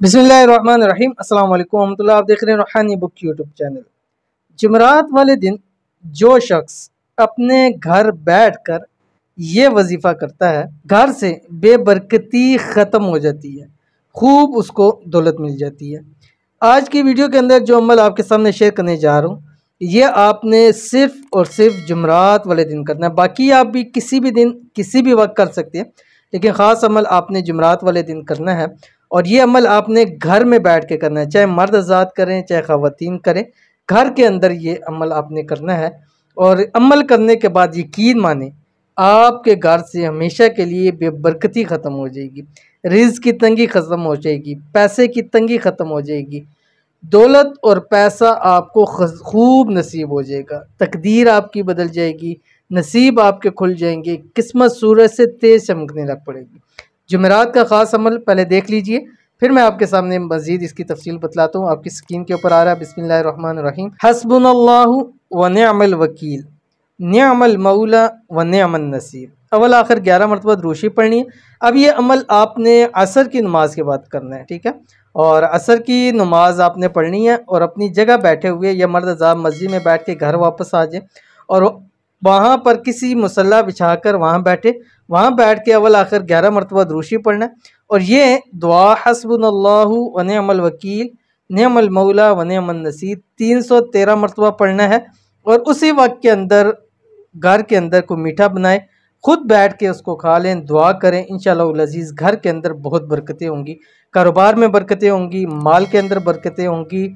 बिस्मिल्लाहिर्रहमानिर्रहीम अस्सलाम वालेकुम रहमतुल्लाह। आप देख रहे हैं रूहानी बुक यूट्यूब चैनल। जुमेरात वाले दिन जो शख्स अपने घर बैठकर ये वजीफ़ा करता है, घर से बेबरकती ख़त्म हो जाती है, खूब उसको दौलत मिल जाती है। आज की वीडियो के अंदर जो अमल आपके सामने शेयर करने जा रहा हूँ, ये आपने सिर्फ़ और सिर्फ जुमेरात वाले दिन करना है। बाकी आप भी किसी भी दिन किसी भी वक्त कर सकते हैं, लेकिन ख़ास अमल आपने जुमेरात वाले दिन करना है। और ये अमल आपने घर में बैठ के करना है, चाहे मर्द आज़ाद करें चाहे ख़वातीन करें, घर के अंदर ये अमल आपने करना है। और अमल करने के बाद यकीन माने आपके घर से हमेशा के लिए बेबरकती ख़त्म हो जाएगी, रिज़्क़ की तंगी ख़त्म हो जाएगी, पैसे की तंगी ख़त्म हो जाएगी, दौलत और पैसा आपको खूब नसीब हो जाएगा, तकदीर आपकी बदल जाएगी, नसीब आपके खुल जाएंगे, किस्मत सूरज से तेज़ चमकने लग पड़ेगी। जुमेरात का ख़ास अमल पहले देख लीजिए, फिर मैं आपके सामने मज़ीद इसकी तफसील बतलाता हूँ। आपकी स्क्रीन के ऊपर आ रहा है बिस्मिल्लाहिर्रहमानिर्रहीम। हस्बुनल्लाहु व निअमल वकील, निअमल मौला व निअमन नसीर। अव्वल आखिर 11 मरतबा दुरूशी पढ़नी है। अब ये अमल आपने असर की नमाज के बाद करना है, ठीक है। और असर की नमाज आपने पढ़नी है और अपनी जगह बैठे हुए या मर्द मस्जिद में बैठ के घर वापस आ जाए और वहाँ पर किसी मुसल्ला बिछाकर वहाँ बैठे, वहाँ बैठ के अव्वल आखिर 11 मरतबा दुरूशी पढ़ना है। और ये दुआ हस्बुनल्लाहु व निअमल वकील निअमल मौला व निअमन नसीर 313 मरतबा पढ़ना है। और उसी वक्त के अंदर घर के अंदर कोई मीठा बनाए, खुद बैठ के उसको खा लें, दुआ करें। इंशाअल्लाह अज़ीज़ घर के अंदर बहुत बरकतें होंगी, कारोबार में बरकतें होंगी, माल के अंदर बरकतें होंगी,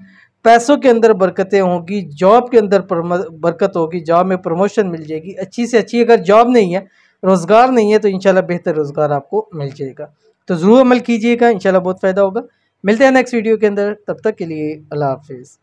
पैसों के अंदर बरकतें होंगी, जॉब के अंदर बरकत होगी, जॉब में प्रमोशन मिल जाएगी अच्छी से अच्छी। अगर जॉब नहीं है, रोज़गार नहीं है, तो इंशाल्लाह बेहतर रोज़गार आपको मिल जाएगा। तो ज़रूर अमल कीजिएगा, इंशाल्लाह बहुत फ़ायदा होगा। मिलते हैं नेक्स्ट वीडियो के अंदर, तब तक के लिए अल्लाह हाफ़िज़।